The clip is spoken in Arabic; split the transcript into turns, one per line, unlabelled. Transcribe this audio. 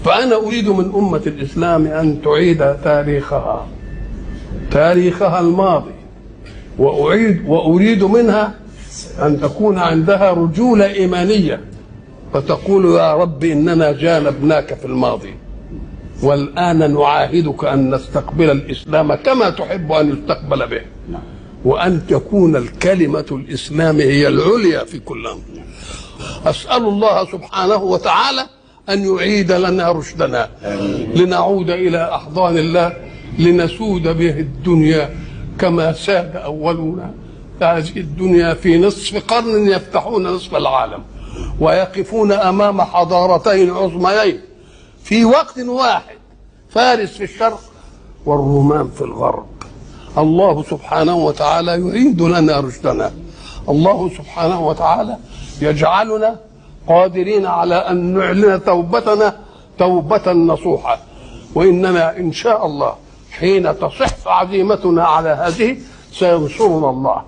فأنا أريد من أمة الإسلام أن تعيد تاريخها الماضي، وأريد منها أن تكون عندها رجولة إيمانية، فتقول يا رب إننا جانبناك في الماضي، والآن نعاهدك أن نستقبل الإسلام كما تحب أن يستقبل به، وأن تكون الكلمة الإسلام هي العليا في كل أمر. أسأل الله سبحانه وتعالى أن يعيد لنا رشدنا، لنعود إلى أحضان الله، لنسود به الدنيا كما ساد أولنا هذه الدنيا في نصف قرن، يفتحون نصف العالم ويقفون أمام حضارتين عظميين في وقت واحد، فارس في الشرق والرومان في الغرب. الله سبحانه وتعالى يعيد لنا رشدنا، الله سبحانه وتعالى يجعلنا قادرين على أن نعلن توبتنا توبة نصوحة، وإننا إن شاء الله حين تصح عزيمتنا على هذه سينصرنا الله.